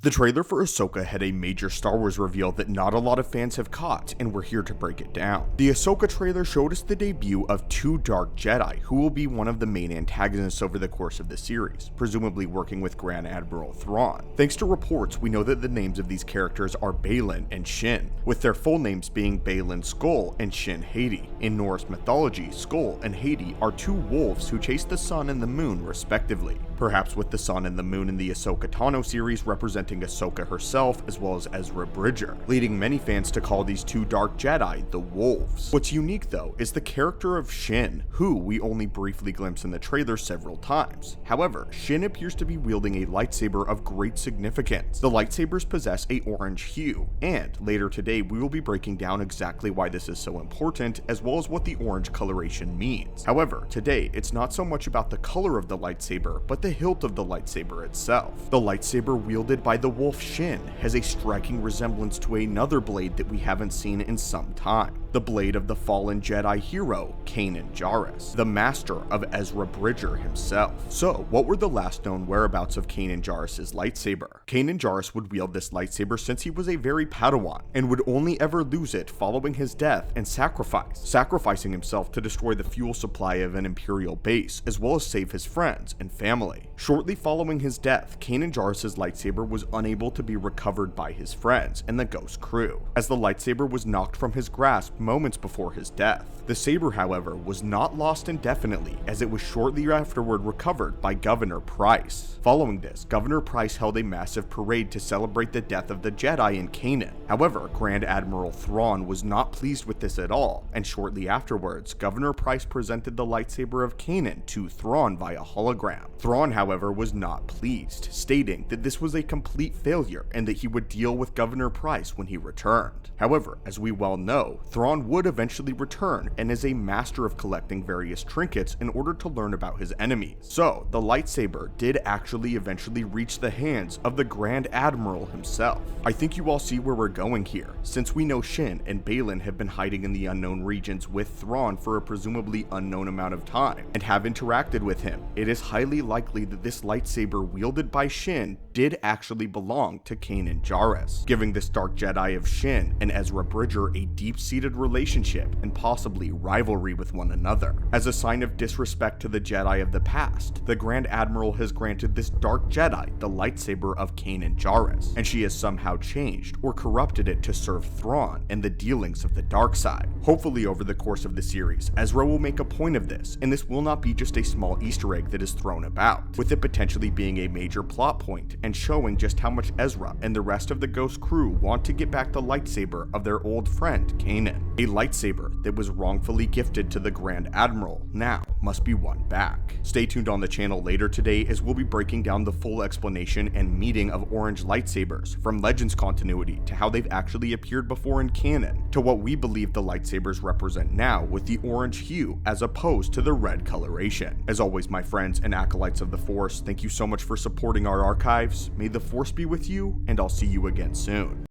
The trailer for Ahsoka had a major Star Wars reveal that not a lot of fans have caught, and we're here to break it down. The Ahsoka trailer showed us the debut of two Dark Jedi, who will be one of the main antagonists over the course of the series, presumably working with Grand Admiral Thrawn. Thanks to reports, we know that the names of these characters are Baylan and Shin, with their full names being Baylan Skoll and Shin Hati. In Norse mythology, Skoll and Hati are two wolves who chase the sun and the moon respectively, perhaps with the sun and the moon in the Ahsoka Tano series representing Ahsoka herself as well as Ezra Bridger, leading many fans to call these two Dark Jedi the Wolves. What's unique though is the character of Shin, who we only briefly glimpse in the trailer several times. However, Shin appears to be wielding a lightsaber of great significance. The lightsabers possess a orange hue, and later today we will be breaking down exactly why this is so important as well as what the orange coloration means. However, today it's not so much about the color of the lightsaber, but the hilt of the lightsaber itself. The lightsaber wielded by the wolf Shin has a striking resemblance to another blade that we haven't seen in some time. The blade of the fallen Jedi hero, Kanan Jarrus, the master of Ezra Bridger himself. So, what were the last known whereabouts of Kanan Jarrus' lightsaber? Kanan Jarrus would wield this lightsaber since he was a very Padawan, and would only ever lose it following his death and sacrificing himself to destroy the fuel supply of an Imperial base, as well as save his friends and family. Shortly following his death, Kanan Jarrus' lightsaber was unable to be recovered by his friends and the Ghost crew, as the lightsaber was knocked from his grasp moments before his death. The saber, however, was not lost indefinitely, as it was shortly afterward recovered by Governor Pryce. Following this, Governor Pryce held a massive parade to celebrate the death of the Jedi in Kanan. However, Grand Admiral Thrawn was not pleased with this at all, and shortly afterwards, Governor Pryce presented the lightsaber of Kanan to Thrawn via hologram. Thrawn, however, was not pleased, stating that this was a complete failure and that he would deal with Governor Pryce when he returned. However, as we well know, Thrawn would eventually return and is a master of collecting various trinkets in order to learn about his enemies. So, the lightsaber did actually eventually reach the hands of the Grand Admiral himself. I think you all see where we're going here. Since we know Shin and Baylan have been hiding in the unknown regions with Thrawn for a presumably unknown amount of time, and have interacted with him, it is highly likely that this lightsaber wielded by Shin did actually belong to Kanan Jarrus, giving this Dark Jedi of Shin and Ezra Bridger a deep-seated relationship and possibly rivalry with one another. As a sign of disrespect to the Jedi of the past, the Grand Admiral has granted this Dark Jedi the lightsaber of Kanan Jarrus, and she has somehow changed or corrupted it to serve Thrawn and the dealings of the dark side. Hopefully over the course of the series, Ezra will make a point of this, and this will not be just a small Easter egg that is thrown about, with it potentially being a major plot point and showing just how much Ezra and the rest of the Ghost crew want to get back the lightsaber of their old friend Kanan. A lightsaber that was wrongfully gifted to the Grand Admiral now must be won back. Stay tuned on the channel later today as we'll be breaking down the full explanation and meaning of orange lightsabers, from Legends continuity to how they've actually appeared before in canon, to what we believe the lightsabers represent now with the orange hue as opposed to the red coloration. As always, my friends and acolytes of the Force, thank you so much for supporting our archives. May the Force be with you, and I'll see you again soon.